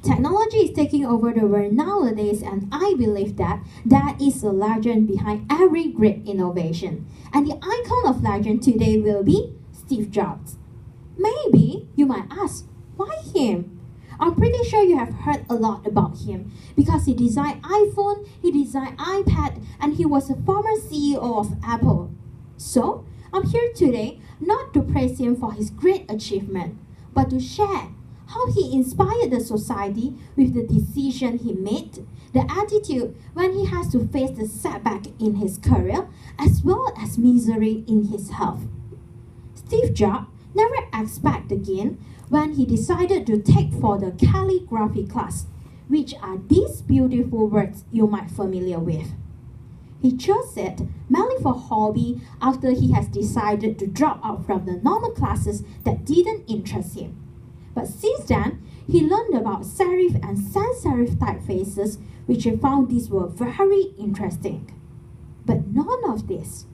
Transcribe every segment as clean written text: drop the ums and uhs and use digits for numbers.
Technology is taking over the world nowadays, and I believe that there is a legend behind every great innovation. And the icon of legend today will be Steve Jobs. Maybe you might ask, why him? I'm pretty sure you have heard a lot about him because he designed iPhone, he designed iPad, and he was a former CEO of Apple. So, I'm here today not to praise him for his great achievement, but to share how he inspired the society with the decision he made, the attitude when he has to face the setback in his career, as well as misery in his health. Steve Jobs never expected again when he decided to take for the calligraphy class, which are these beautiful words you might familiar with. He chose it mainly for hobby after he has decided to drop out from the normal classes that didn't interest him. But since then, he learned about serif and sans serif typefaces, which he found these were very interesting. But none of this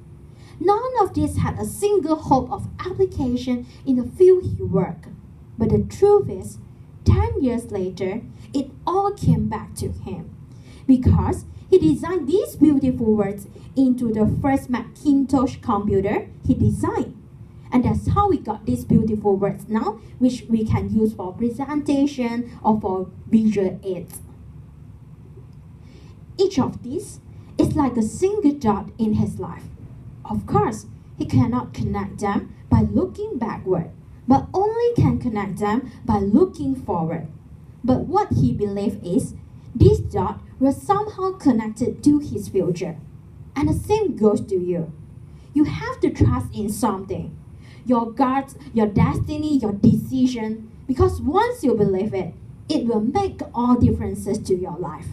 had a single hope of application in the field he worked. But the truth is, 10 years later, it all came back to him. Because he designed these beautiful words into the first Macintosh computer he designed. And that's how we got these beautiful words now, which we can use for presentation or for visual aids. Each of these is like a single dot in his life. Of course, he cannot connect them by looking backward, but only can connect them by looking forward. But what he believed is, this dot was somehow connected to his future. And the same goes to you. You have to trust in something. Your guts, your destiny, your decision, because once you believe it, it will make all differences to your life.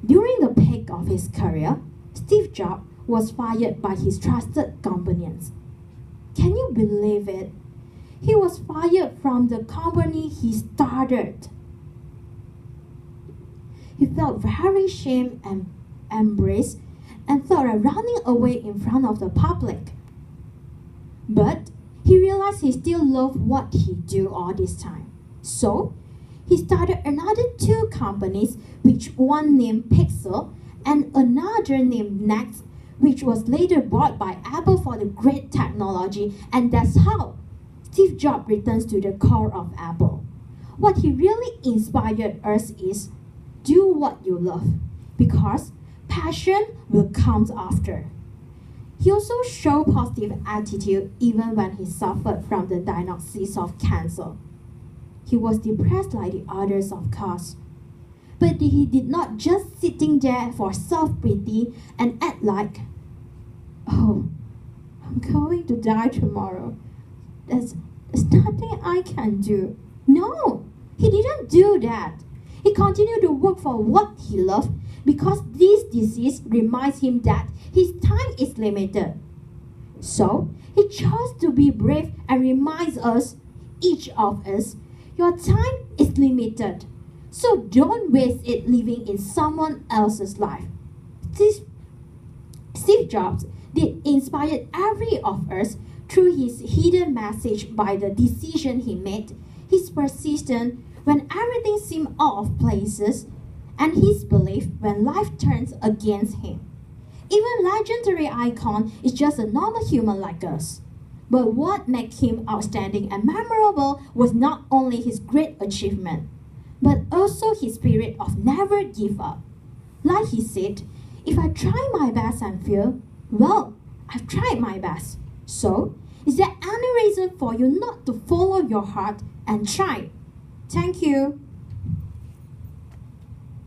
During the peak of his career, Steve Jobs was fired by his trusted companions. Can you believe it? He was fired from the company he started. He felt very shame and embarrassed and thought of running away in front of the public. But he realized he still loved what he do all this time. So he started another 2 companies, which one named Pixel and another named Next, which was later bought by Apple for the great technology, and that's how Steve Jobs returns to the core of Apple. What he really inspired us is, do what you love, because passion will come after. He also showed positive attitude even when he suffered from the diagnosis of cancer. He was depressed like the others, of course. But he did not just sitting there for self-pity and act like, oh, I'm going to die tomorrow. There's nothing I can do. No, he didn't do that. He continued to work for what he loved because this disease reminds him that his time is limited. So, he chose to be brave and reminds us, each of us, your time is limited. So don't waste it living in someone else's life. Steve Jobs did inspire every of us through his hidden message by the decision he made, his persistence when everything seemed out of places, and his belief when life turns against him. Even legendary icon is just a normal human like us. But what made him outstanding and memorable was not only his great achievement, but also his spirit of never give up. Like he said, if I try my best and fail, well, I've tried my best. So, is there any reason for you not to follow your heart and try? Thank you.